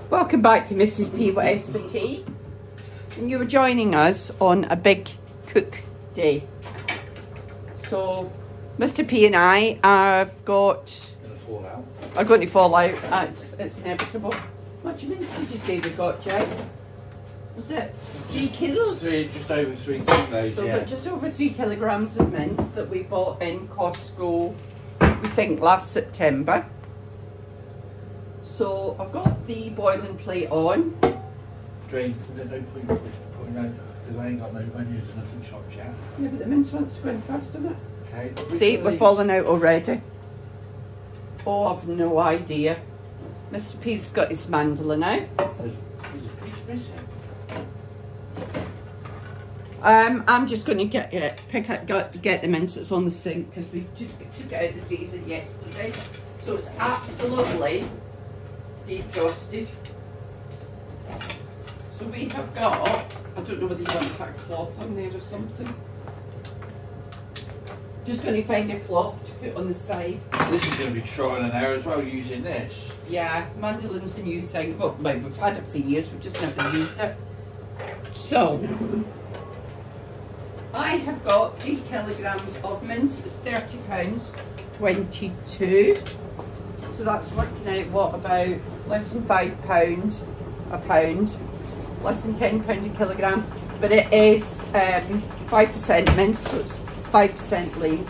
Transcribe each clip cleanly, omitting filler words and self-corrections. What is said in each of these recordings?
Welcome back to Mrs. P. What is for tea? And you were joining us on a big cook day. So, Mr. P and I have got... are going to fall out. It's inevitable. How much mince did you say we got, Jay? Was it 3 kilos? Just over 3 kilos, so yeah. Just over 3 kilograms of mince that we bought in Costco, we think last September. So I've got the boiling plate on. Drain, no point putting out, because I ain't got no onions and nothing chopped yet. Yeah, but the mince wants to go in first, doesn't it? Okay. See, we're falling out already. Oh, I've no idea. Mr. P's got his mandolin out. There's a piece missing. I'm just going to get the mince that's on the sink because we took it out of the freezer yesterday. So it's absolutely defrosted. So we have got, I don't know whether you want to put a cloth on there or something. Just going to find a cloth to put on the side. This is going to be trial and error as well, using this. Yeah, mandolin's a new thing. Well, we've had it for years, we've just never used it. So, I have got 3 kilograms of mince. It's £30, 22. So that's working out, what, about less than £5 a pound, less than £10 a kilogram. But it is 5% mince, so it's 5% lean.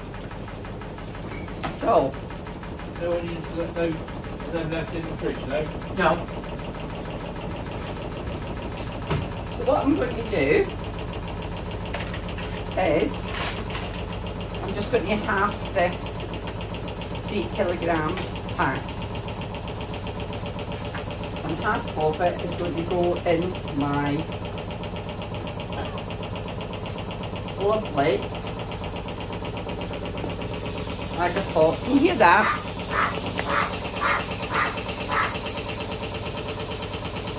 So, no onions, no left in the fridge, no? No. So what I'm going to do is, I'm just going to half this 3 kilogram pack. And half of it is going to go in my lovely bag of pop. Can you hear that?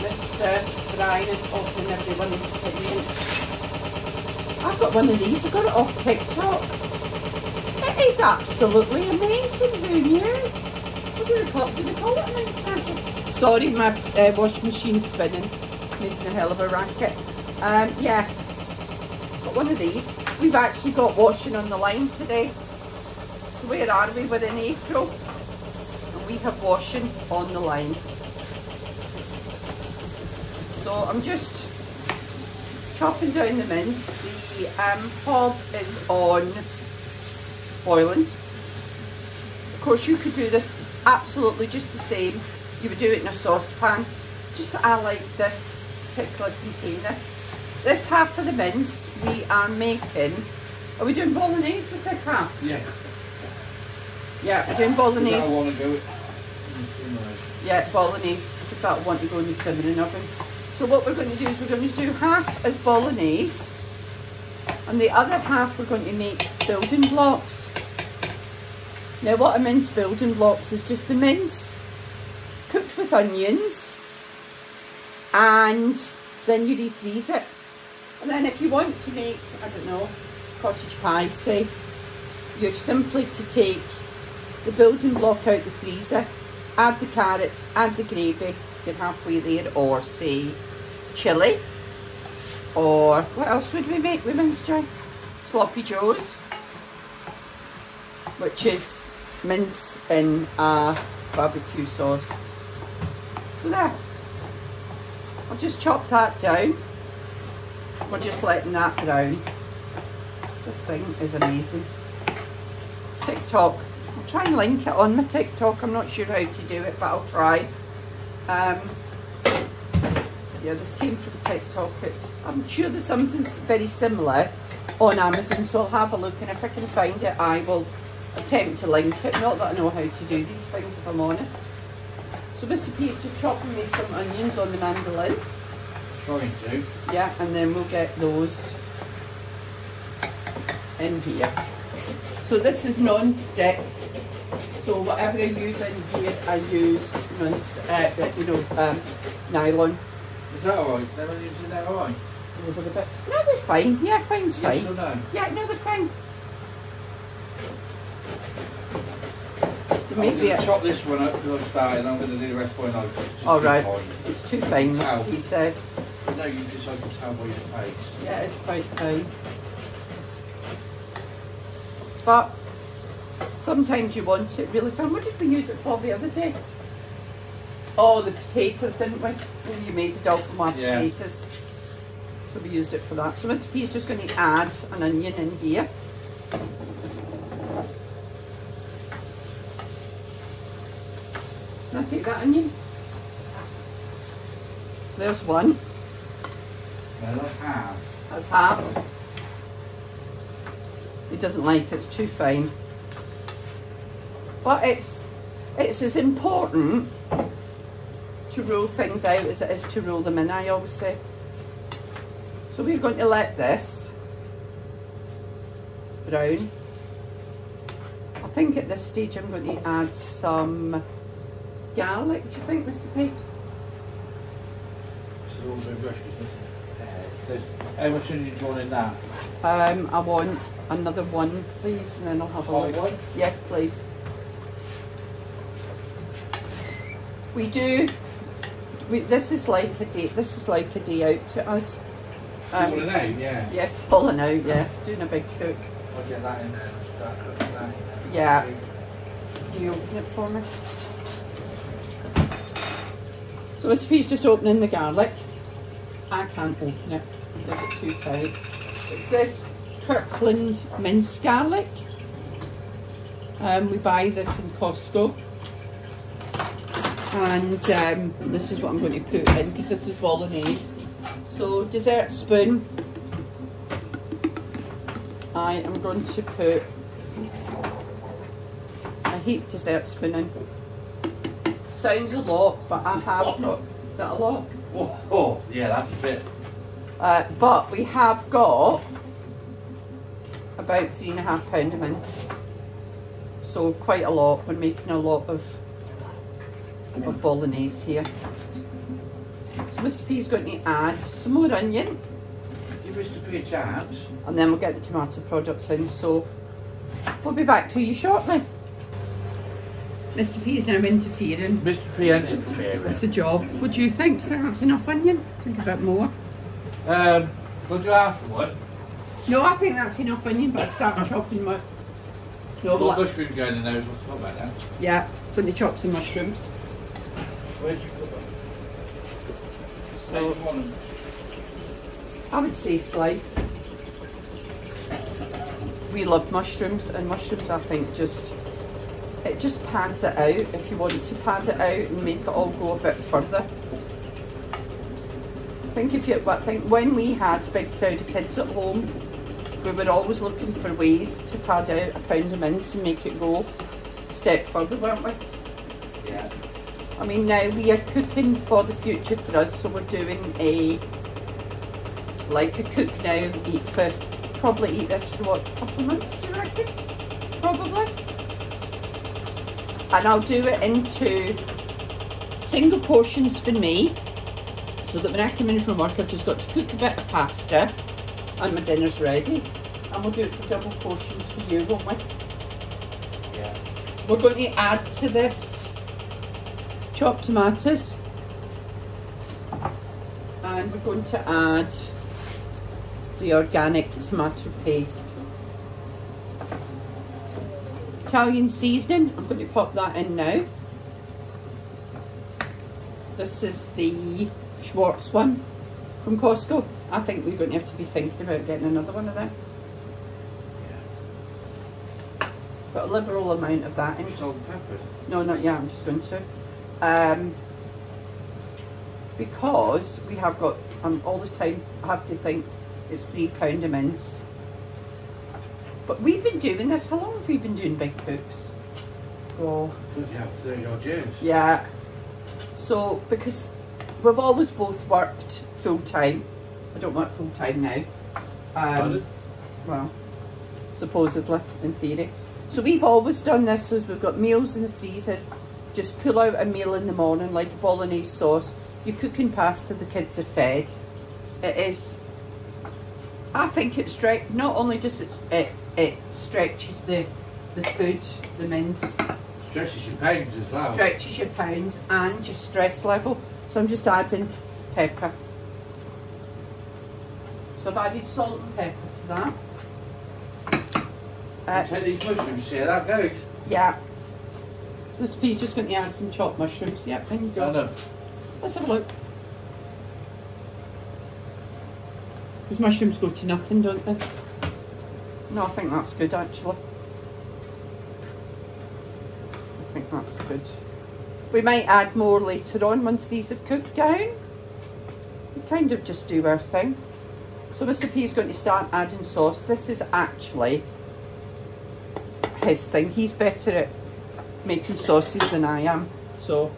Mr. Brian is offering everyone his opinion. I've got one of these, I got it off TikTok. It is absolutely amazing. Who knew? What do they call it? An extension? Sorry, my washing machine's spinning, making a hell of a racket. Yeah, got one of these. We've actually got washing on the line today. So where are we? We're in April. And we have washing on the line. So I'm just chopping down the mince. The hob is on boiling. Of course, you could do this absolutely just the same. You would do it in a saucepan. Just that I like this particular container. This half of the mince we are making. Are we doing bolognese with this half? Yeah. Yeah, we're doing bolognese. I want to go in the yeah, bolognese, because I want to go in the simmering oven. So what we're going to do is we're going to do half as bolognese, and the other half we're going to make building blocks. Now what I mince building blocks is just the mince cooked with onions, and then you refreeze it. And then if you want to make, I don't know, cottage pie, say, you're simply to take the building block out the freezer, add the carrots, add the gravy, you're halfway there, or say chilli, or what else would we make with mince, Joy? Sloppy joes, which is mince in a barbecue sauce. So there, I'll just chop that down. We're just letting that brown. This thing is amazing. TikTok, I'll try and link it on my TikTok. I'm not sure how to do it, but I'll try. Yeah, this came from TikTok. I'm sure there's something very similar on Amazon, so I'll have a look, and if I can find it, I will attempt to link it. Not that I know how to do these things, if I'm honest. So Mr. P is just chopping me some onions on the mandolin. Trying to. Yeah, and then we'll get those in here. So this is non-stick. So whatever I use in here, I use nylon. Is that alright? They're using that alright? No, they're fine. Yeah, fine's fine. Yes or no? Yeah, no, they're fine. To make the chop this one up because I've started. I'm going to do the rest point. All right. It's too fine, he says. No, you just I can tell by your face. Yeah, it's quite fine. But sometimes you want it really fine. What did we use it for the other day? Oh, the potatoes, didn't we? When you made the dauphinoise potatoes. So we used it for that. So Mr. P is just going to add an onion in here. Can I take that onion? There's one. No, that's half. That's half. He doesn't like it, it's too fine. But it's as important to roll things out as it is to roll them in, I always say. So we're going to let this brown. I think at this stage I'm going to add some garlic, do you think, Mr. P? It's a little bit rushed, isn't it? How much onion do you want in that? I want another one, please, and then I'll have a look. One? Yes, please. We do. This is like a day. This is like a day out to us. Falling out, yeah. Yeah, falling out. Yeah, doing a big cook. I'll get that in there and start cooking that in there. Yeah. Can you open it for me? So Mr. P's just opening the garlic. I can't open it. He does it too tight. It's this Kirkland mince garlic. We buy this in Costco. And this is what I'm going to put in because this is bolognese. So dessert spoon. I am going to put a heaped dessert spoon in. Sounds a lot, but I have got. Is that a lot? Oh, yeah, that's a bit. But we have got about 3.5 pounds of mince. So quite a lot. We're making a lot of bolognese here. So Mr. P is going to add some more onion. Give Mr. P a chance. And then we'll get the tomato products in. So we'll be back to you shortly. Mr. P is now interfering. Mr. P ain't interfering. That's the job. What do you think? Do you think that's enough onion? Think a bit more. Would you ask for one? No, I think that's enough onion, but I start chopping my... No, got mushroom going in there as well. What about that? Yeah, going to chop some mushrooms. Where'd you put them? So, I would say slice. We love mushrooms, and mushrooms I think it just pads it out. If you want to pad it out and make it all go a bit further. I think when we had a big crowd of kids at home, we were always looking for ways to pad out a pound of mince and make it go a step further, weren't we? Yeah. I mean, now we are cooking for the future for us, so we're doing a cook now, probably eat this for what, a couple of months, do you reckon? Probably. And I'll do it into single portions for me, so that when I come in from work I've just got to cook a bit of pasta and my dinner's ready. And we'll do it for double portions for you, won't we? Yeah. We're going to add to this chopped tomatoes, and we're going to add the organic tomato paste. Italian seasoning, I'm going to pop that in now. This is the Schwartz one from Costco. I think we're going to have to be thinking about getting another one of them. Yeah. Put a liberal amount of that in. Salt and pepper? No, not yet, I'm just going to. Because we have got, all the time I have to think it's £3 a mince. But we've been doing this, how long have we been doing big cooks? Oh. Yeah, 30 odd years. Yeah. So, because we've always both worked full time. I don't work full time now. Well, supposedly, in theory. So we've always done this, so we've got meals in the freezer. Just pull out a meal in the morning, like bolognese sauce. You're cooking pasta, the kids are fed. It is, I think it's not only just it stretches the food, the mince. Stretches your pounds as well. Stretches your pounds and your stress level. So I'm just adding pepper. So I've added salt and pepper to that. Take these mushrooms, see how that goes. Yeah. Mr. P's just going to add some chopped mushrooms. Yep, there you go. I know. Let's have a look. Those mushrooms go to nothing, don't they? No, I think that's good actually. I think that's good. We might add more later on once these have cooked down. We kind of just do our thing. So Mr. P is going to start adding sauce. This is actually his thing. He's better at making sauces than I am. So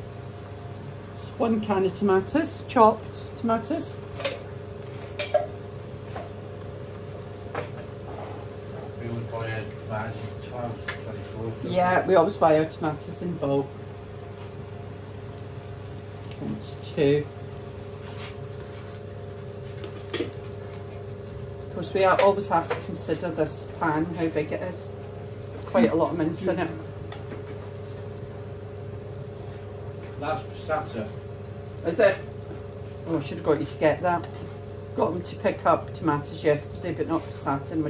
it's 1 can of tomatoes, chopped tomatoes. We would buy a bag in 12, 24. Yeah, we always buy our tomatoes in bulk. It's 2. Of course, we always have to consider this pan, how big it is. Quite a lot of mince in it. That's passata. Is it? Oh, I should have got you to get that. Got them to pick up tomatoes yesterday, but not passata, and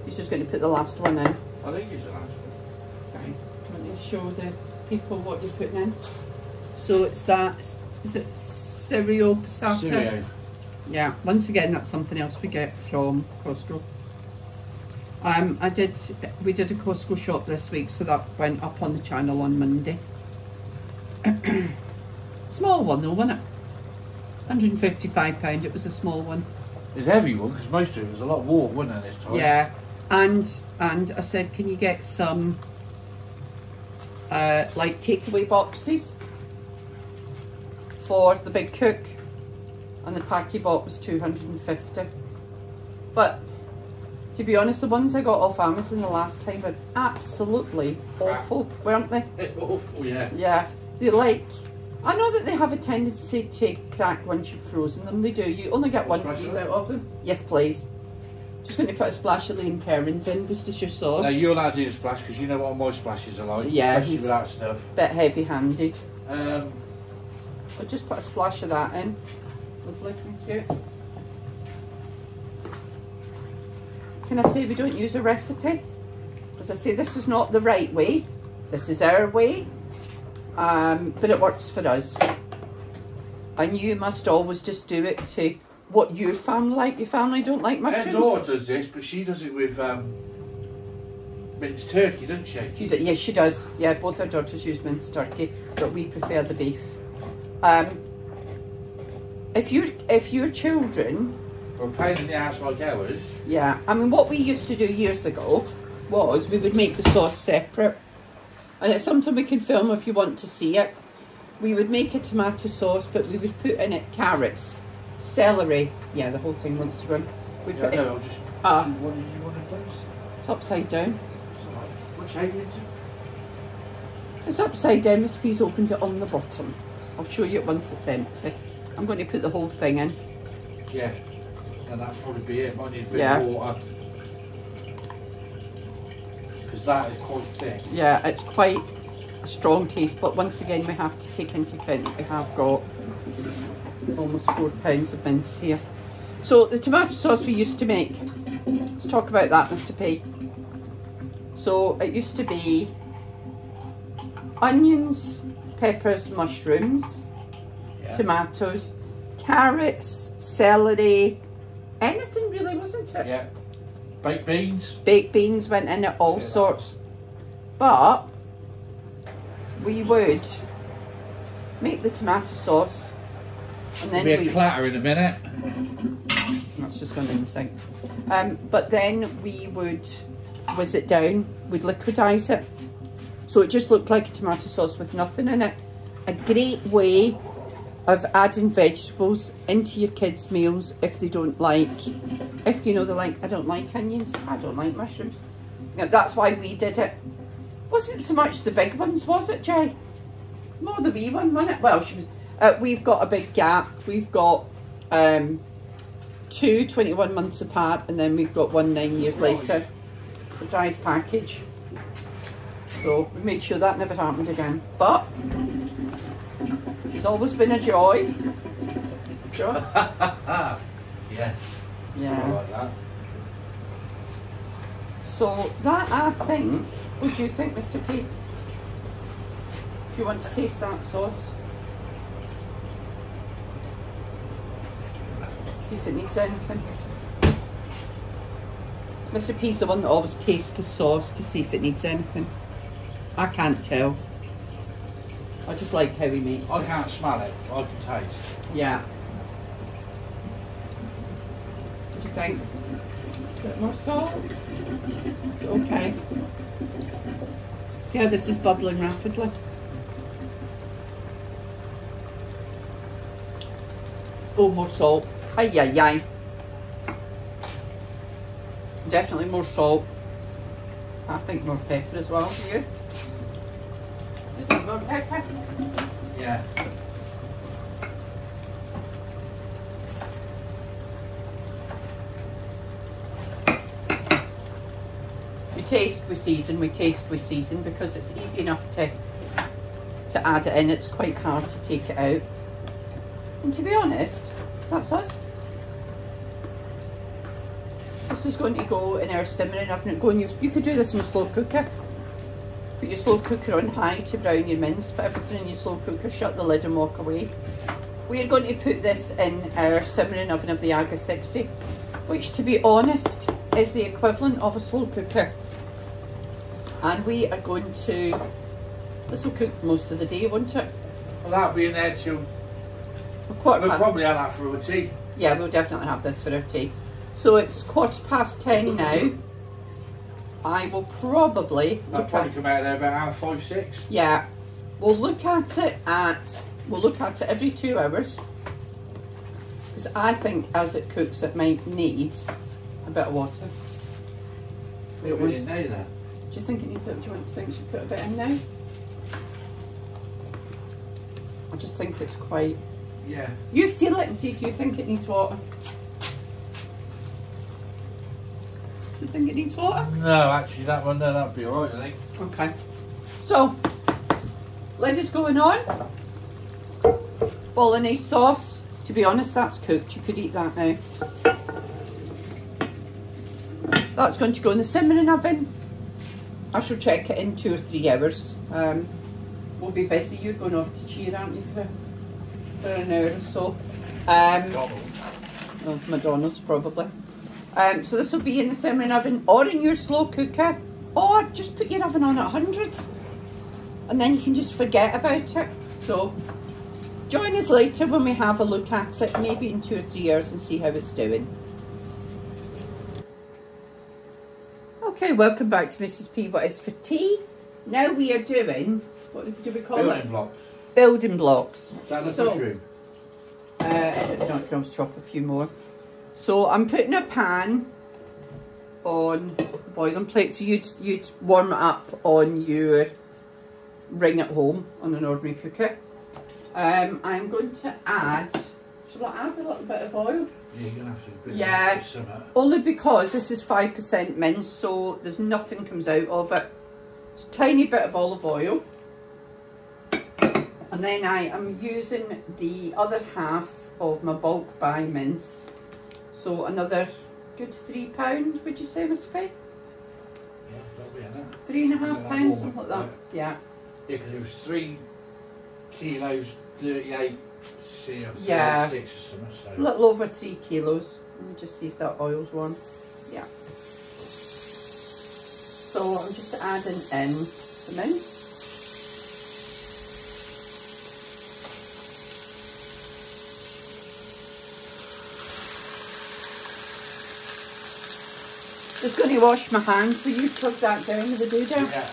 he's just going to put the last one in. I think it's the last one. Okay, let me show the people what you're putting in. So it's that, is it cereal passata? Cereal. Yeah, once again, that's something else we get from Costco. We did a Costco shop this week, so that went up on the channel on Monday. Small one though, wasn't it? £155, it was a small one. It's a heavy one, because most of it was a lot of water, wasn't it, this time? Yeah, and I said, can you get some like takeaway boxes for the big cook? And the pack he bought was 250. But to be honest, the ones I got off Amazon the last time were absolutely awful, weren't they? Awful, yeah. Yeah, they like, I know that they have a tendency to crack once you've frozen them. They do. You only get one piece out of them. Yes, please. Just going to put a splash of lean currants in, Worcestershire sauce. Now you're allowed to do the splash because you know what my splashes are like. Yeah, especially with that stuff. Bit heavy-handed. So just put a splash of that in. Lovely, thank you. Can I say we don't use a recipe? As I say, this is not the right way. This is our way. But it works for us. And you must always just do it to what your family like. Your family don't like mushrooms? my daughter does this, but she does it with minced turkey, doesn't she? Yes, she does. Yeah, both our daughters use minced turkey, but we prefer the beef. If your children, For a pain in the ass like ours. yeah, I mean, what we used to do years ago was we would make the sauce separate, and it's something we can film if you want to see it. We would make a tomato sauce, but we would put in it carrots, celery. Yeah, the whole thing wants to run. We Yeah, put no, it. just. Ah. What did you want to place? It's upside down. What shape are you into? It's upside down. Mr. P's opened it on the bottom. I'll show you it once it's empty. I'm going to put the whole thing in. Yeah, and that'll probably be it. Might need a bit Yeah. of water. Because that is quite thick. Yeah, it's quite a strong taste, but once again we have to take into account that we have got almost 4 pounds of mince here. So the tomato sauce we used to make, let's talk about that, Mr. P. So it used to be onions, peppers, mushrooms, Yeah. tomatoes, carrots, celery, anything really, wasn't it? Yeah. Baked beans. Baked beans went in it, all sorts. But we would make the tomato sauce, and then There'll be a clatter in a minute. that's just gone in the sink. But then we would whiz it down, we'd liquidise it, so it just looked like a tomato sauce with nothing in it. A great way of adding vegetables into your kids' meals if they don't like, if you know they're like, I don't like onions, I don't like mushrooms. Now, that's why we did it. Wasn't so much the big ones, was it, Jay? More the wee one, wasn't it? Well, we've got a big gap. We've got 2 21 months apart, and then we've got one 9 years later. Surprise package. So we made sure that never happened again. But she's always been a joy. Sure. Yes. Yeah. Something like that. So that, I think, what do you think, Mr. P? Do you want to taste that sauce? See if it needs anything. Mr. P's the one that always tastes the sauce to see if it needs anything. I can't tell. I just like how he makes it. I can't smell it, I can taste. Yeah. What do you think? A bit more salt? Okay. See how this is bubbling rapidly? Oh, more salt. Ay, ay, ay. Definitely more salt. I think more pepper as well, do you? Is it more pepper? Yeah. We taste, we season, we taste, we season, because it's easy enough to add it in. It's quite hard to take it out. And to be honest, that's us. This is going to go in our simmering oven. You could do this in a slow cooker. Put your slow cooker on high to brown your mince. Put everything in your slow cooker, shut the lid and walk away. We are going to put this in our simmering oven of the Aga 60, which, to be honest, is the equivalent of a slow cooker. And we are going to, this will cook most of the day, won't it? Well, that'll be in there till, We'll probably have that for a tea. Yeah, we'll definitely have this for our tea. So it's 10:15 now. I will probably That'll probably come out there about 5-6. Yeah, we'll look at it every 2 hours, because I think as it cooks it might need a bit of water. We didn't know that. Do you think it needs it? Do you think we should put a bit in now? I just think it's quite. Yeah. You feel it and see if you think it needs water. Do you think it needs water? No, actually, that one, no, that'd be alright, I think. Okay. So, lid is going on. Bolognese sauce. To be honest, that's cooked. You could eat that now. That's going to go in the simmering oven. I shall check it in 2 or 3 hours. We'll be busy. You're going off to cheer, aren't you, for an hour or so? Oh, McDonald's probably. So this will be in the simmering oven or in your slow cooker, or just put your oven on at 100 and then you can just forget about it. So join us later when we have a look at it, maybe in 2 or 3 hours, and see how it's doing. Okay, welcome back to Mrs. P. What is for tea? Now we are doing, what do we call it? Building blocks. Building blocks. Is that the mushroom? If it's not, you can always chop a few more. So I'm putting a pan on the boiling plate. So you'd warm it up on your ring at home on an ordinary cooker. I'm going to add, shall I add a little bit of oil? Yeah, you're going to have to. Yeah, only because this is 5% mince, so there's nothing comes out of it. Just a tiny bit of olive oil. And then I am using the other half of my bulk buy mince. So another good £3, would you say, Mr. P? Yeah, that'll be in it. £3.5, something like that. Yeah. Yeah, because it was 3 kilos, 38 yeah. 6 or something. So. A little over 3 kilos. Let me just see if that oil's warm. Yeah. So I'm just adding in the mince. Just going to wash my hands. Will you plug that down with the doodah? Yeah.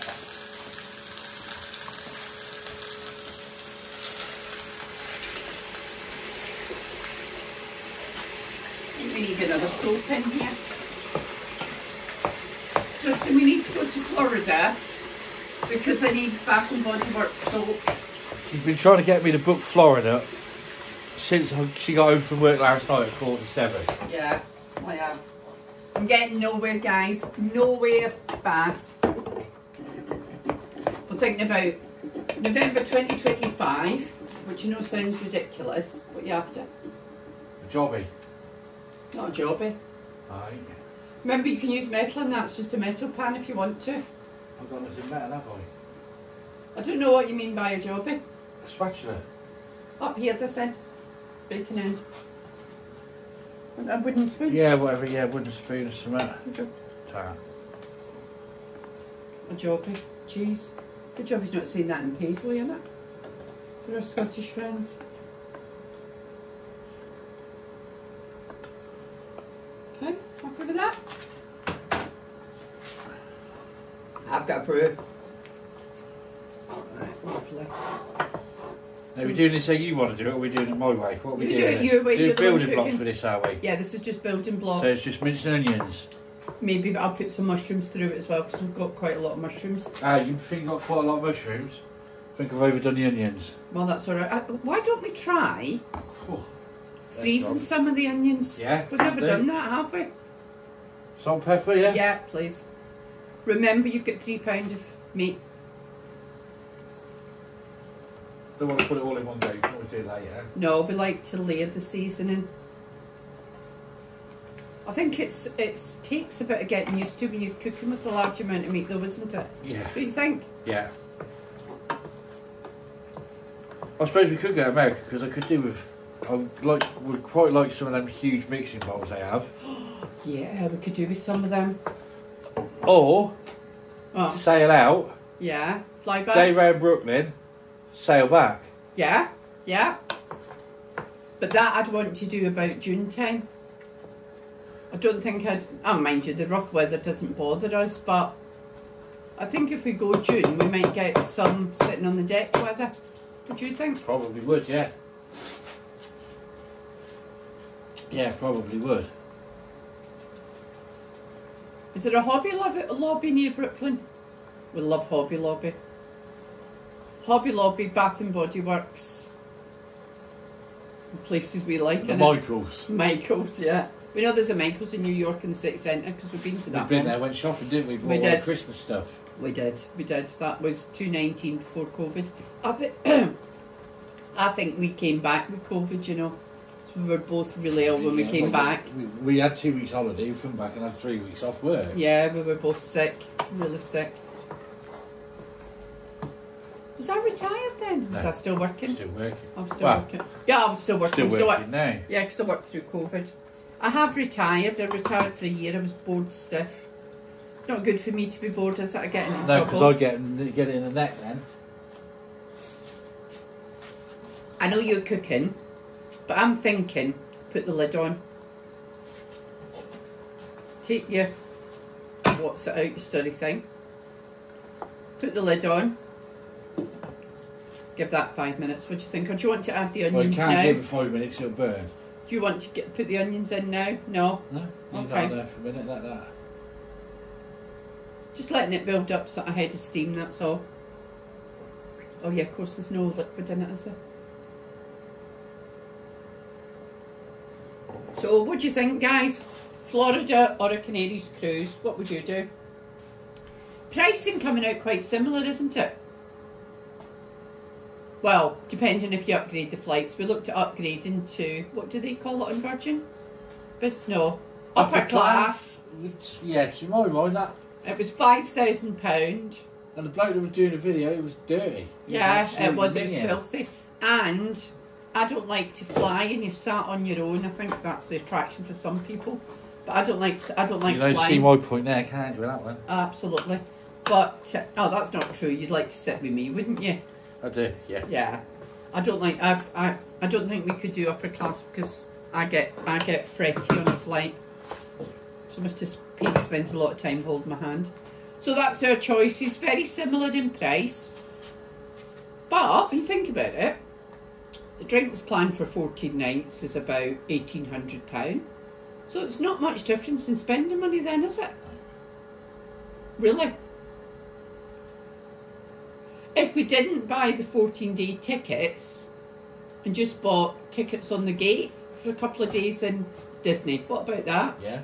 We need another soap in here. Justin, we need to go to Florida because I need Bath and Body Works soap. She's been trying to get me to book Florida since she got home from work last night at 7:45. Yeah, I have. I'm getting nowhere, guys. Nowhere fast. thinking about November 2025, which you know sounds ridiculous, but you have to. A jobby. Not a jobby. Aye. Remember, you can use metal and that's just a metal pan if you want to. I've got nothing better, have I? I don't know what you mean by a jobby. A spatula. Up here, this end. Bacon end. And a wooden spoon. Yeah, whatever, yeah, wooden spoon or something. Okay. Ta. A jobby. Jeez. Good job he's not saying that in Paisley, isn't it? For our Scottish friends. Okay, happy with that? I've got a brew. Right, lovely. Are we doing this how you want to do it, or are we doing it my way? What are we You doing? do it your way, Do you're the one building blocks cooking. for this, are we? Yeah, this is just building blocks. So it's just mince and onions. Maybe, but I'll put some mushrooms through it as well because we've got quite a lot of mushrooms. Ah, you think you've got quite a lot of mushrooms? I think I've overdone the onions. Well, that's alright. Why don't we try Oh, freezing some of the onions? Yeah. We've never done that, have we? Salt and pepper, yeah? Yeah, please. Remember, you've got £3 of meat. Don't want to put it all in one go, you can always do it later. No, we like to layer the seasoning. I think it takes a bit of getting used to when you're cooking with a large amount of meat though, isn't it? Yeah. Don't you think? Yeah. I suppose we could go to America because I could do with. Would quite like some of them huge mixing bowls they have. Yeah, we could do with some of them. Or sail out, Yeah, fly back. day round Brooklyn, sail back. Yeah, yeah. But that I'd want to do about June time. I don't think mind you, the rough weather doesn't bother us, but I think if we go June, we might get some sitting on the deck weather. What do you think? Probably would, yeah. Yeah, probably would. Is there a Hobby Lobby near Brooklyn? We love Hobby Lobby. Hobby Lobby, Bath and Body Works. Places we like. The Michaels. Michaels, yeah. We know there's a Michaels in New York in the city centre because we've been to that We've been one. there, went shopping, didn't we? We Bought all did. the Christmas stuff. We did. That was 2019 before COVID. I think we came back with COVID, you know. So we were both really ill when we came back. We had 2 weeks holiday, we come back and had 3 weeks off work. Yeah, we were both sick, really sick. Was I retired then? Was No. I still working? Still working. I'm still working. Yeah, I'm still working. Still working now. Yeah, because I worked through COVID. I have retired. I retired for a year. I was bored stiff. It's not good for me to be bored, is it? I get into No, trouble. because I get it in the neck then. I know you're cooking, but I'm thinking, put the lid on. Take your what's it out, your study thing. Put the lid on. Give that 5 minutes. What do you think? Or do you want to add the Well, you onions can't now? give it 5 minutes, it'll burn. Do you want to put the onions in now? No? No? Leave Okay. that there for a minute, like that. Just letting it build up so I had a steam, that's all. Oh yeah, of course there's no liquid in it, is there? So what do you think, guys? Florida or a Canaries cruise? What would you do? Pricing coming out quite similar, isn't it? Well, depending if you upgrade the flights. We looked at upgrading to, what do they call it on Virgin? No, upper class. Yeah, to my mind that. It was £5,000. And the bloke that was doing the video, it was dirty. Yeah, it was minging. filthy. And I don't like to fly and you're sat on your own. I think that's the attraction for some people. But I don't like You flying. don't see my point there, can't you, with that one? Absolutely. But, oh, that's not true. You'd like to sit with me, wouldn't you? I do, yeah. Yeah. I don't like, I don't think we could do upper class because I get fretty on a flight. So Mr. Pete spends a lot of time holding my hand. So that's our choices. Very similar in price. But, when you think about it, the drinks plan for 14 nights is about £1,800. So it's not much difference in spending money then, is it? Really? If we didn't buy the 14-day tickets and just bought tickets on the gate for a couple of days in Disney, what about that? Yeah.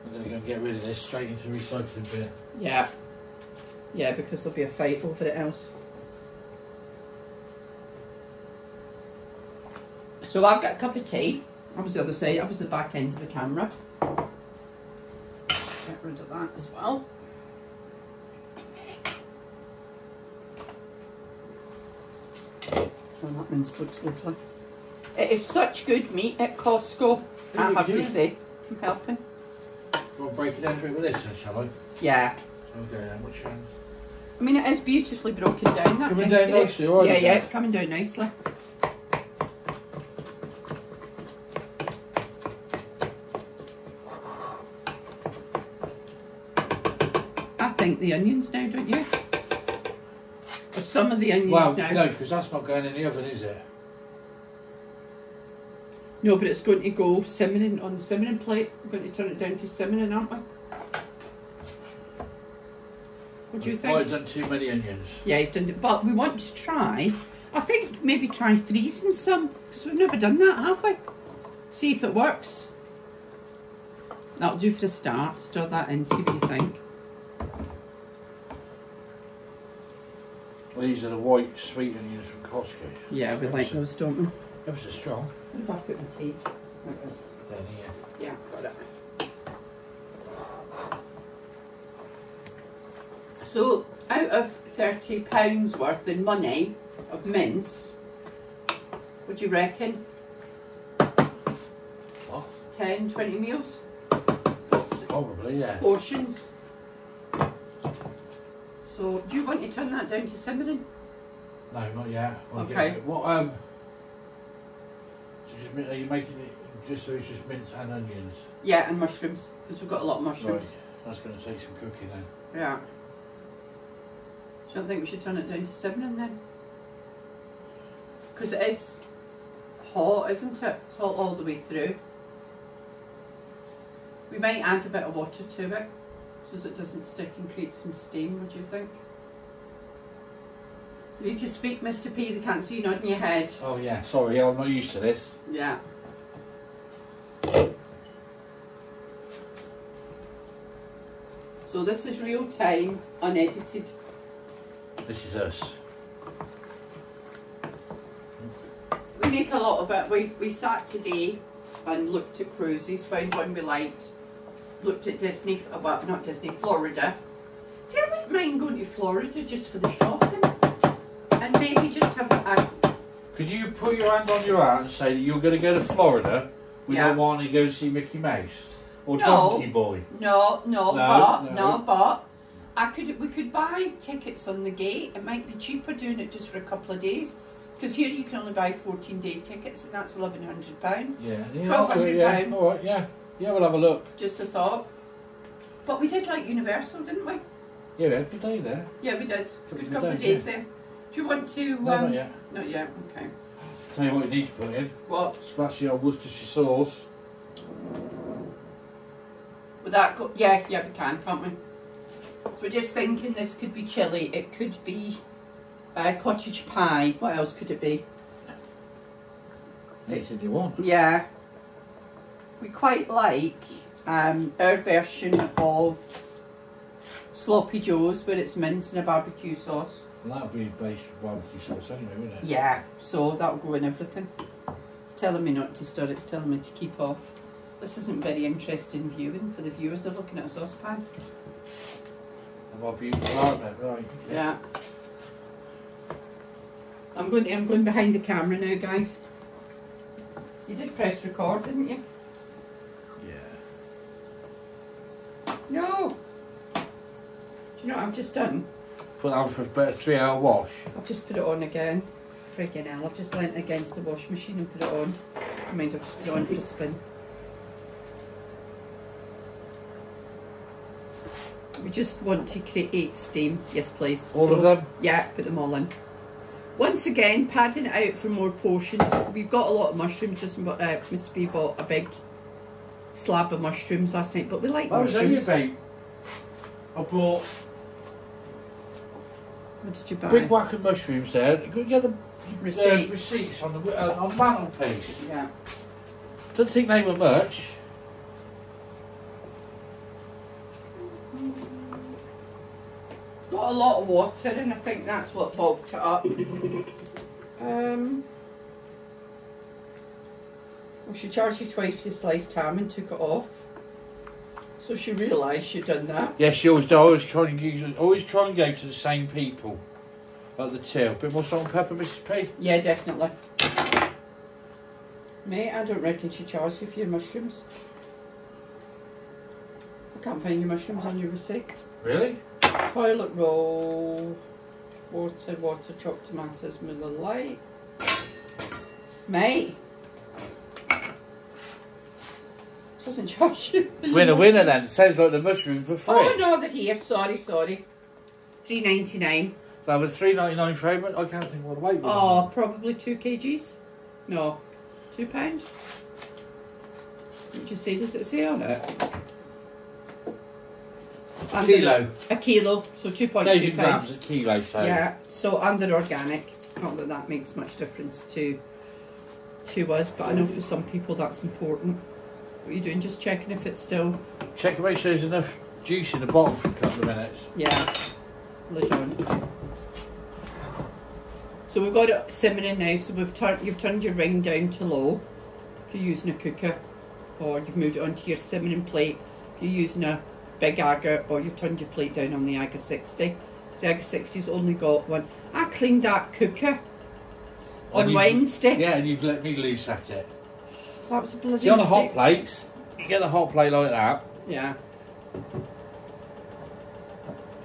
I'm going to go and get rid of this straight into the recycling bin. Yeah. Yeah, because there'll be a fight over it else. So I've got a cup of tea. I was the other side, I was the back end of the camera. Get rid of that as well. So that mince looks lovely. It is such good meat at Costco, I have to say. I'm helping. We'll break it down to it with this then, shall I? Yeah. Okay, how much chance? I mean, it is beautifully broken down. That Coming down nicely, alright? Yeah, yeah, it's coming down nicely. I think the onions now, don't you? Or some of the onions now. No, because that's not going in the oven, is it? No, but it's going to go simmering on the simmering plate. We're going to turn it down to simmering, aren't we? What do you think? Oh, I've done too many onions. Yeah, he's done it. But we want to try, I think maybe try freezing some, because we've never done that, have we? See if it works. That'll do for a start. Stir that in, see what you think. Well, these are the white sweet onions from Costco. Yeah, we like those, don't we? Ever so strong. What if I put my tea? Down here. Yeah, got it. So, out of £30 worth in money of mince, what do you reckon? What? 10, 20 meals? Probably, yeah. Portions. So, do you want to turn that down to simmering? No, not yet. Okay. What, so just, are you making it just so it's just mince and onions? Yeah, and mushrooms, because we've got a lot of mushrooms. Right, that's going to take some cooking then. Yeah. Do you think we should turn it down to simmering then? Because it is hot, isn't it? It's hot all the way through. We might add a bit of water to it so that it doesn't stick and create some steam, what do you think? You need to speak, Mr. P, they can't see you nodding your head. Oh yeah, sorry, I'm not used to this. Yeah. So this is real time, unedited. This is us. We make a lot of it. We sat today and looked at cruises, found one we liked, looked at Disney, well not Disney, Florida. See, I wouldn't mind going to Florida just for the shopping and maybe just have a... Could you put your hand on your heart and say that you're going to go to Florida without wanting to go see Mickey Mouse? Or Donkey Boy? No, but we could buy tickets on the gate. It might be cheaper doing it just for a couple of days. Because here you can only buy 14-day tickets and that's £1,100. Yeah. £1,200. Yeah. Alright, yeah. Yeah, we'll have a look. Just a thought. But we did like Universal, didn't we? Yeah, we had a good day there. Yeah, we did. Good couple of days there. Do you want to... No, not yet. Not yet, okay. Tell you what you need to put in. What? Splash the old Worcestershire sauce. Would that go? Yeah, we can, can't we? So we're just thinking this could be chilli. It could be cottage pie. What else could it be? Anything you want. Yeah. We quite like our version of Sloppy Joe's where it's mince and a barbecue sauce. Well, that would be based on barbecue sauce anyway, wouldn't it? Yeah, so that'll go in everything. It's telling me not to stir it, it's telling me to keep off. This isn't very interesting viewing for the viewers. They're looking at a saucepan. A barbecue garlic, right? Yeah. I'm going behind the camera now, guys. You did press record, didn't you? Yeah. No. Do you know what I've just done? Put that on for about a 3-hour wash. I've just put it on again. Friggin' hell, I've just leant against the washing machine and put it on. I mind, I've just put it on for a spin. We just want to create steam. Yes, please. All of them? Yeah, put them all in. Once again, padding it out for more portions. We've got a lot of mushrooms. Just Mr. B bought a big slab of mushrooms last night, but we like mushrooms. I was only I bought... What did you buy? Big whack of mushrooms there. You could get the receipts on the mantelpiece. Yeah. Don't think they were much. got a lot of water and I think that's what bulked it up. Well, she charged you twice for the sliced ham and took it off. So she realised she'd done that. Yeah, she always does. Always try and go to the same people at the till. A bit more salt and pepper, Mrs. P? Yeah, definitely. Mate, I don't reckon she charged you for your mushrooms. I can't find your mushrooms on your receipt. Really? Toilet roll, water, chopped tomatoes, Miller Lite. Mate, doesn't charge you. Winner then. It sounds like the mushrooms for free. Oh no, they're here. Sorry. $3.99. That was $3.99 for it. I can't think what the weight was. Oh, probably 2 kgs. No, £2. What did you say? Does it say on it? Kilo. A kilo, so 2.2 1,000 grams a kilo, so. Yeah, so under organic. Not that that makes much difference to us, but I know for some people that's important. What are you doing? Just checking if it's still... Check to make sure there's enough juice in the bottom for a couple of minutes. Yeah, lid on. So we've got it simmering now, so you've turned your ring down to low if you're using a cooker, or you've moved it onto your simmering plate if you're using a big Aga, or you've turned your plate down on the Aga 60. The Aga 60's only got one. I cleaned that cooker on Wednesday. Yeah, and you've let me loose at it. That was a bloody See, on the hot mistake. plates, you get the hot plate like that. Yeah.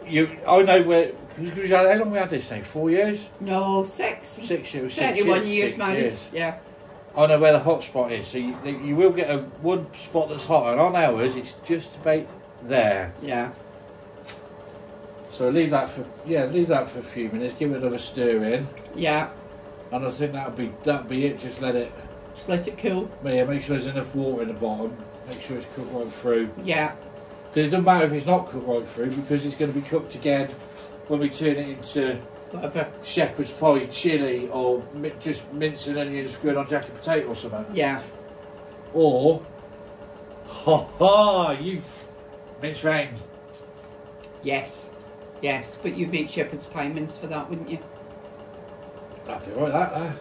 I know where, because how long we had this thing? 4 years? No, 6. 6 years. 6 31 years 6 married. years. Yeah. I know where the hot spot is, so you will get one spot that's hot, and on ours it's just about there. Yeah. So leave that for a few minutes. Give it another stir in. Yeah. And I think that'll be it. Just let it cool. Yeah, make sure there's enough water in the bottom. Make sure it's cooked right through. Yeah. Because it doesn't matter if it's not cooked right through, because it's going to be cooked again when we turn it into Whatever. shepherd's pie, chilli, or just mince and onions going on jacket potato or something. Yeah. Or you mince round. Yes. Yes, but you'd make shepherd's pie mince for that, wouldn't you? That'd be right, that.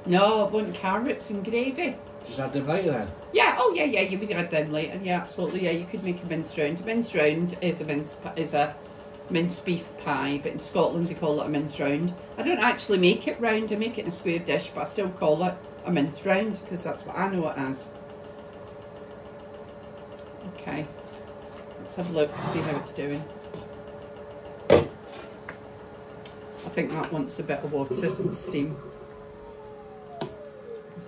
No, I want carrots and gravy. Just add them later then. Yeah, oh yeah, you would add them later. Yeah, absolutely. Yeah, you could make a mince round. A mince round is a minced beef pie, but in Scotland they call it a mince round. I don't actually make it round. I make it in a square dish, but I still call it a mince round because that's what I know it as. Okay, let's have a look, see how it's doing. I think that wants a bit of water and steam.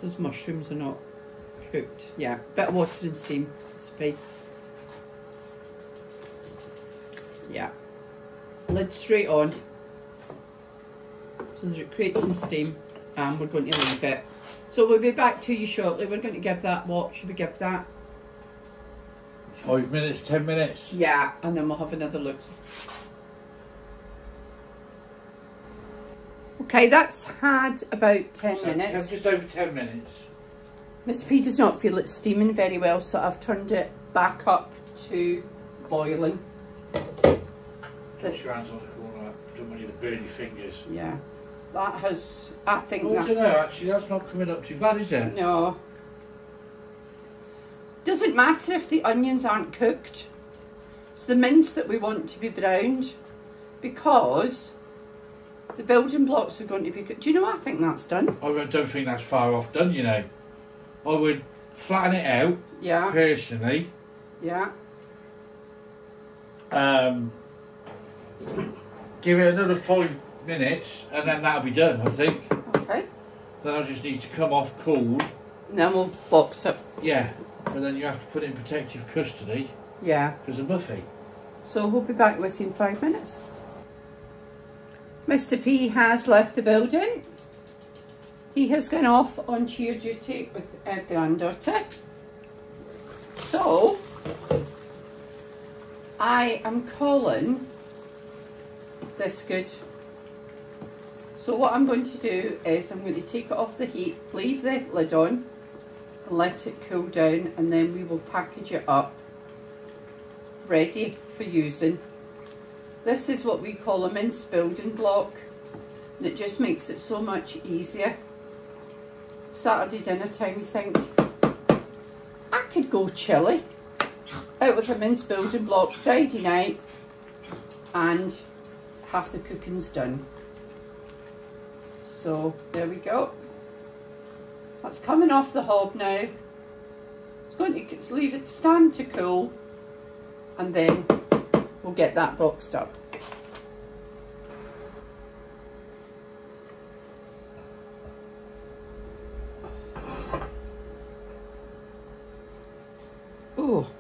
Those mushrooms are not cooked. Yeah, bit of water and steam. Yeah. Lid straight on. So that it creates some steam, and we're going to leave it. So we'll be back to you shortly. We're going to give that, what should we give that? 5 minutes, 10 minutes. Yeah, and then we'll have another look. Okay, that's had about 10 minutes. Just over 10 minutes. Mr. P does not feel it steaming very well, so I've turned it back up to boiling. Put your hands on the corner, don't want you to burn your fingers. Yeah, that has, I think I don't know, actually, that's not coming up too bad, is it? No. Doesn't matter if the onions aren't cooked. It's the mince that we want to be browned, because the building blocks are going to be cooked. Do you know, I think that's done. I don't think that's far off done, you know. I would flatten it out, yeah, personally. Yeah. Give it another 5 minutes, and then that'll be done, I think. Okay. Then it just needs to come off cool. And then we'll box it. Yeah, but then you have to put it in protective custody. Yeah. Because of Muffy. So we'll be back with you in 5 minutes. Mr. P has left the building. He has gone off on cheer duty with our granddaughter. So, I am calling this good. So what I'm going to do is I'm going to take it off the heat, leave the lid on, and let it cool down, and then we will package it up, ready for using This is what we call a mince building block, and it just makes it so much easier. Saturday dinner time, you think, I could go chilly out with a mince building block Friday night and half the cooking's done. So there we go. That's coming off the hob now. It's going to leave it to stand to cool, and then we'll get that boxed up. Oh.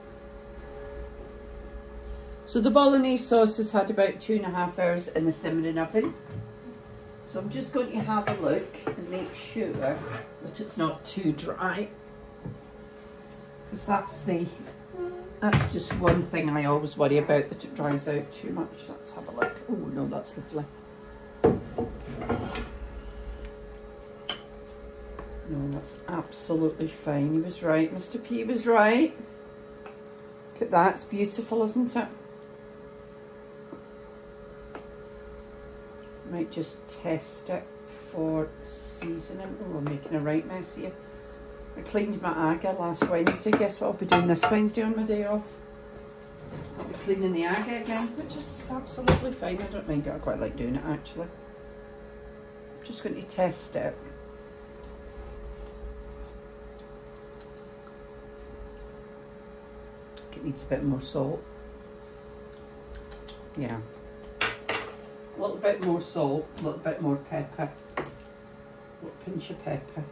So the bolognese sauce has had about 2.5 hours in the simmering oven. So I'm just going to have a look and make sure that it's not too dry, because that's just one thing I always worry about, that it dries out too much. Let's have a look. Oh no, that's lovely. No, that's absolutely fine. He was right, Mr. P was right. Look at that, it's beautiful, isn't it? Might just test it for seasoning. Oh, I'm making a right mess here. I cleaned my aga last Wednesday. Guess what I'll be doing this Wednesday on my day off? I'll be cleaning the aga again, which is absolutely fine. I don't mind it. I quite like doing it, actually. I'm just going to test it. It needs a bit more salt. Yeah. A little bit more salt, a little bit more pepper, a little pinch of pepper,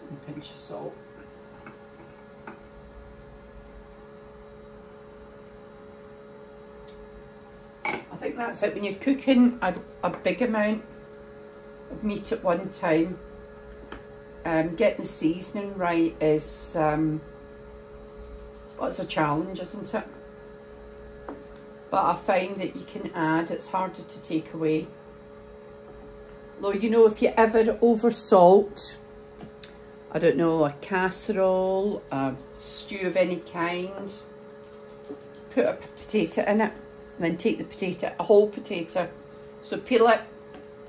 and a pinch of salt. I think that's it. When you're cooking a big amount of meat at one time, getting the seasoning right is, well, it's a challenge, isn't it? But I find that you can add, it's harder to take away. Though, you know, if you ever over salt, I don't know, a casserole, a stew of any kind, put a potato in it, and then take the potato, a whole potato. So peel it,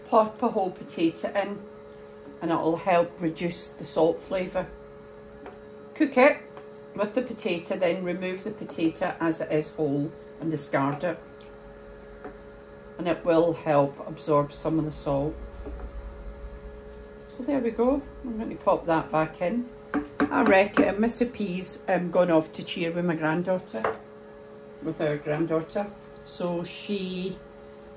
pop a whole potato in, and it'll help reduce the salt flavour. Cook it with the potato, then remove the potato as it is whole and discard it, and it will help absorb some of the salt. So there we go. I'm going to pop that back in. I reckon Mr. P's gone off to cheer with my granddaughter, with our granddaughter, so she's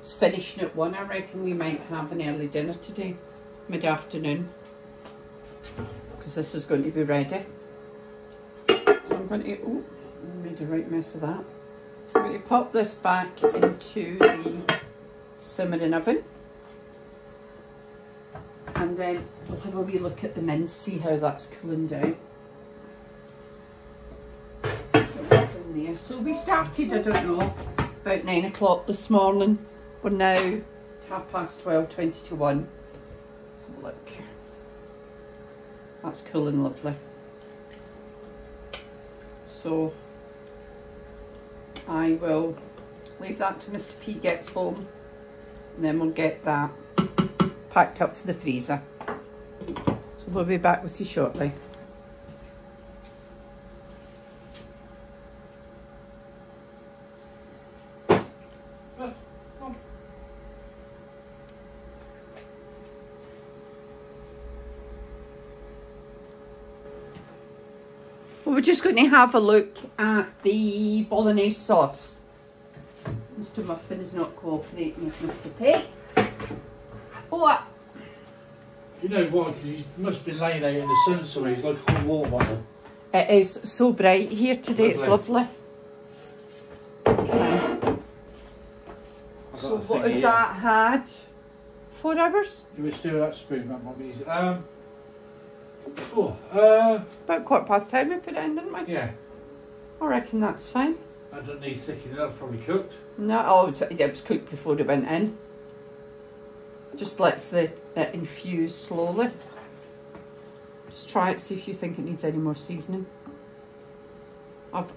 finishing at 1. I reckon we might have an early dinner today, mid-afternoon, because this is going to be ready. So I'm going to, oh, I made a right mess of that. I'm going to pop this back into the simmering oven, and then we'll have a wee look at the mince, see how that's cooling down. So what's in there? So we started, I don't know, about 9 o'clock this morning. We're now 12:30, 20 to 1. So look, that's cooling lovely. So I will leave that till Mr. P gets home, and then we'll get that packed up for the freezer. So we'll be back with you shortly. Well, we're just going to have a look at the bolognese sauce. Mr. Muffin is not cooperating with Mr. P. Oh, you know why? Because he must be laying out in the sun somewhere. He's like a hot water bottle. it is so bright here today. Lovely. It's lovely. Okay. So what has that had? 4 hours? You wish to do that spoon, that might be easy. About 10:15 we put it in, didn't we? Yeah. I reckon that's fine. I don't need thickening, that's probably cooked. No, oh, it was cooked before it went in. Just lets it infuse slowly. Just try it, see if you think it needs any more seasoning.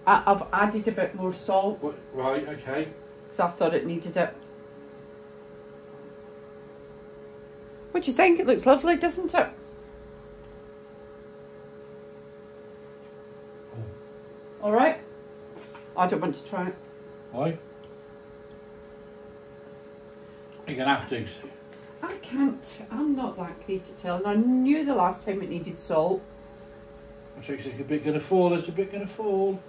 I've added a bit more salt. Right, okay. Because I thought it needed it. What do you think? It looks lovely, doesn't it? Oh. All right. I don't want to try it. Why? You're going to have to. I can't. I'm not that great at telling. I knew the last time it needed salt. I think it's a bit going to fall. It's a bit going to fall.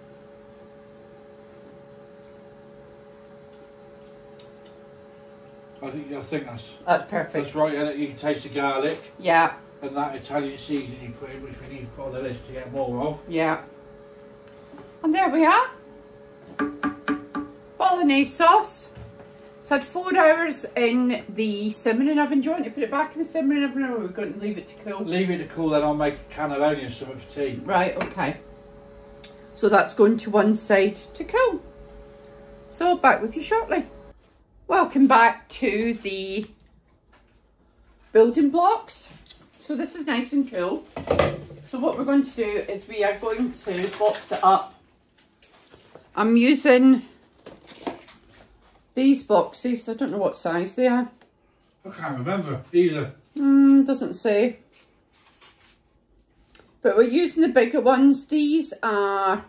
I think that's perfect. That's right. And you can taste the garlic. Yeah. And that Italian seasoning you put in, which we need to put on the list to get more of. Yeah. And there we are. Bolognese sauce. It's had 4 hours in the simmering oven. Do you want to put it back in the simmering oven, or are we going to leave it to cool? Leave it to cool, then I'll make a cannelloni or something for tea. Right, okay. So that's going to one side to cool. So back with you shortly. Welcome back to the building blocks. So this is nice and cool. So what we're going to do is we are going to box it up. I'm using these boxes. I don't know what size they are. I can't remember either. Doesn't say. But we're using the bigger ones. These are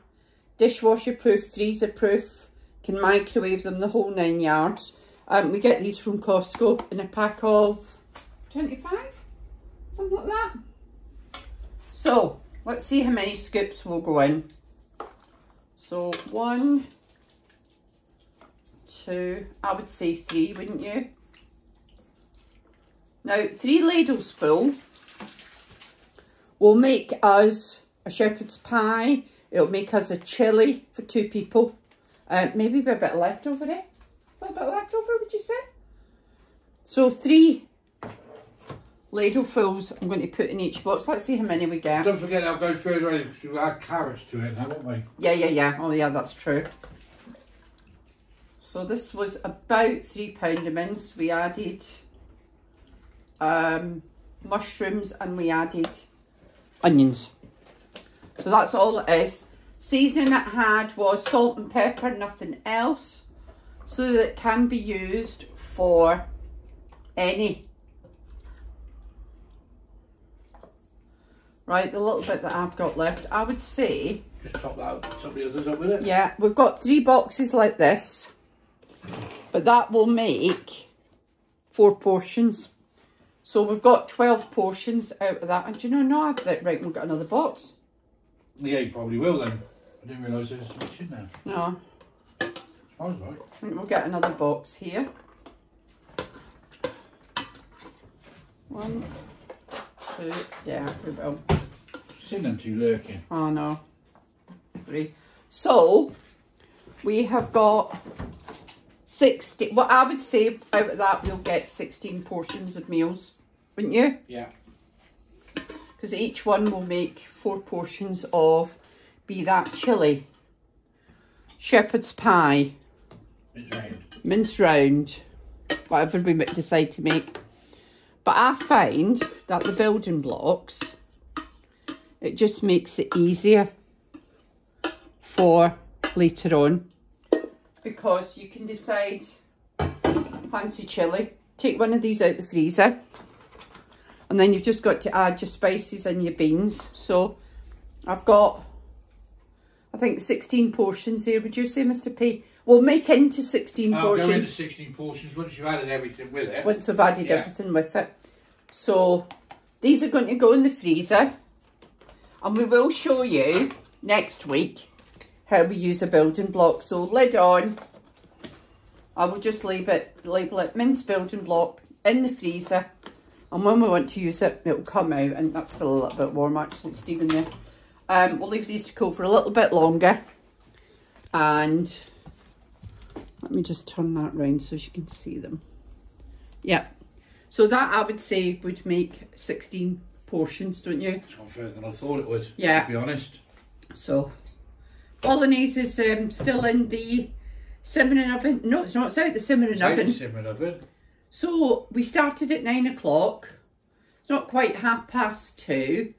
dishwasher proof, freezer proof. Can microwave them the whole 9 yards. We get these from Costco in a pack of 25, something like that. So let's see how many scoops will go in. So 1, 2, I would say 3, wouldn't you? Now 3 ladles full will make us a shepherd's pie. It'll make us a chilli for 2 people. Maybe a bit left over there. A little bit left over, would you say? So 3 ladlefuls I'm going to put in each box. Let's see how many we get. Don't forget, I'll go further in because we'll add carrots to it now, won't we? Yeah. Oh yeah, that's true. So this was about £3 of mince. We added mushrooms and we added onions. So that's all it is. Seasoning it had was salt and pepper, nothing else. So that it can be used for any. Right, the little bit that I've got left, I would say... Just top that out, top the others up with it. Yeah, we've got 3 boxes like this. But that will make 4 portions. So we've got 12 portions out of that. And do you know, no, I think, right, we've got another box. Yeah, you probably will then. I didn't realise there was so much in there. No. Smells right. I think we'll get another box here. 1, 2, yeah, we will. Seen them 2 lurking. Oh no. 3. So we have got 60. Well, I would say out of that we'll get 16 portions of meals, wouldn't you? Yeah. Because each one will make 4 portions of, be that chilli, shepherd's pie, minced round, whatever we decide to make. But I find that the building blocks, it just makes it easier for later on, because you can decide, fancy chilli, take one of these out the freezer, and then you've just got to add your spices and your beans. So I've got, I think 16 portions here. Would you say, Mr. P? We'll make into 16 portions. I'll go into 16 portions once you've added everything with it. Once we've added everything with it. So these are going to go in the freezer. And we will show you next week how we use a building block. So lid on. I will just label it mince building block in the freezer. And when we want to use it, it'll come out. And that's still a little bit warm, actually, Stephen, there. We'll leave these to cool for a little bit longer. And let me just turn that round so you can see them. Yeah. So that, I would say, would make 16 portions, don't you? It's gone further than I thought it would, yeah, to be honest. So, bolognese is still in the simmering oven. No, it's not. It's out the simmering oven. It's out the simmering oven. So, we started at 9 o'clock. It's not quite 2:30.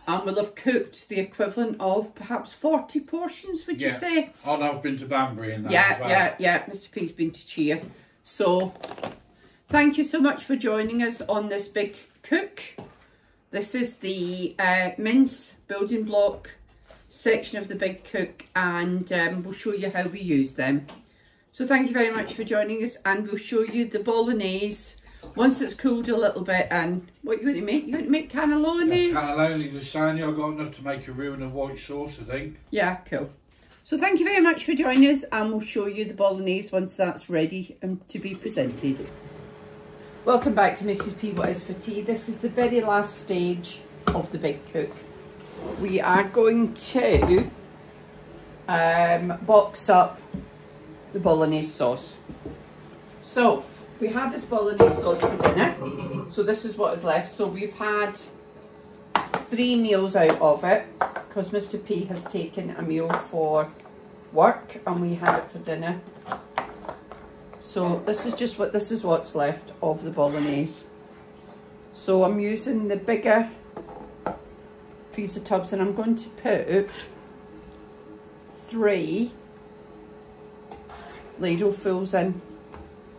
And we'll have cooked the equivalent of perhaps 40 portions, would you say? Oh, and I've been to Banbury and that as well. Yeah. Mr. P's been to Chia. So, thank you so much for joining us on this big cook. This is the mince building block section of the big cook, and we'll show you how we use them. So thank you very much for joining us, and we'll show you the bolognese once it's cooled a little bit. And what you're going to make? You're going to make cannelloni? Yeah, cannelloni, lasagna. I've got enough to make a roux and a white sauce, I think. Yeah, cool. So thank you very much for joining us, and we'll show you the bolognese once that's ready and to be presented. Welcome back to Mrs. P What Is For Tea. This is the very last stage of the big cook. We are going to box up the bolognese sauce. So we had this bolognese sauce for dinner, so this is what is left. So we've had 3 meals out of it because Mr. P has taken a meal for work and we had it for dinner. So this is what's left of the bolognese. So I'm using the bigger freezer tubs, and I'm going to put 3 ladlefuls in.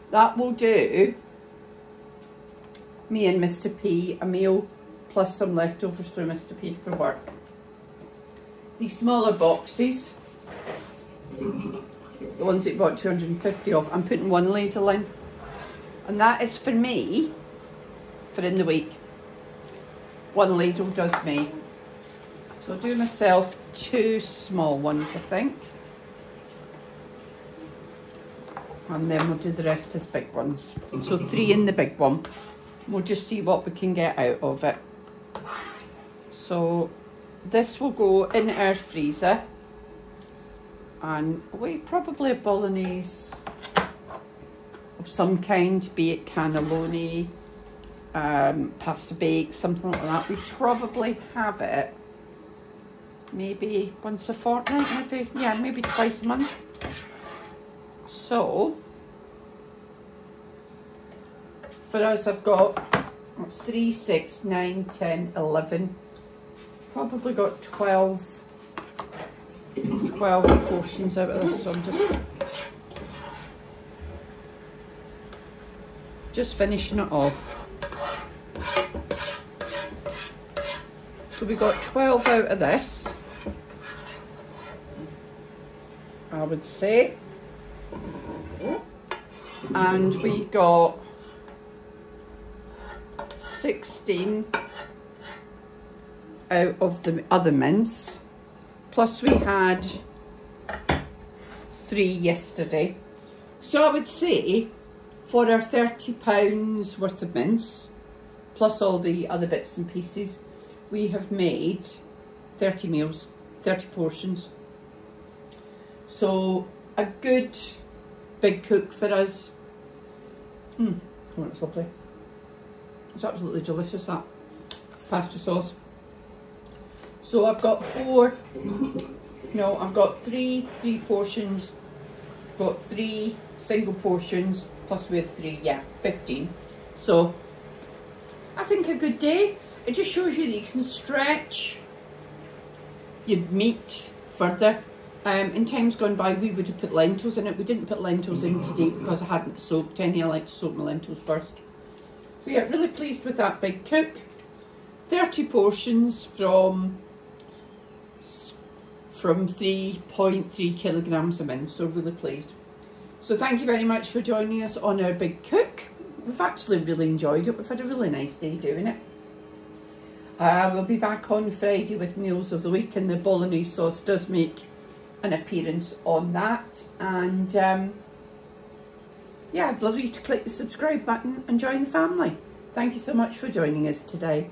That will do me and Mr. P a meal plus some leftovers for Mr. P for work. These smaller boxes, the ones that you bought 250 of, I'm putting 1 ladle in, and that is for me for in the week. 1 ladle does me. So I'll do myself 2 small ones, I think, and then we'll do the rest as big ones. So 3 in the big one. We'll just see what we can get out of it. So this will go in our freezer, and we probably a bolognese of some kind, be it cannelloni, pasta bake, something like that. We probably have it maybe once a fortnight, maybe twice a month. So for us, I've got 3, 6, 9, 10, 11, probably got 12 portions out of this, so I'm just finishing it off. So we got 12 out of this, I would say, and we got 16 out of the other mince, plus we had 3 yesterday. So I would say for our £30 worth of mince, plus all the other bits and pieces, we have made 30 meals, 30 portions. So a good big cook for us. Oh, it's lovely. It's absolutely delicious, that pasta sauce. So I've got 3 portions, got 3 single portions, plus we had 3, 15. So I think a good day. It just shows you that you can stretch your meat further. In times gone by, we would have put lentils in it. We didn't put lentils in today because I hadn't soaked any. I like to soak my lentils first. So yeah, really pleased with that big cook. 30 portions from 3.3 kilograms of mince, so really pleased. So thank you very much for joining us on our big cook. We've actually really enjoyed it. We've had a really nice day doing it. We'll be back on Friday with meals of the week, and the bolognese sauce does make an appearance on that. And yeah, I'd love you to click the subscribe button and join the family. Thank you so much for joining us today.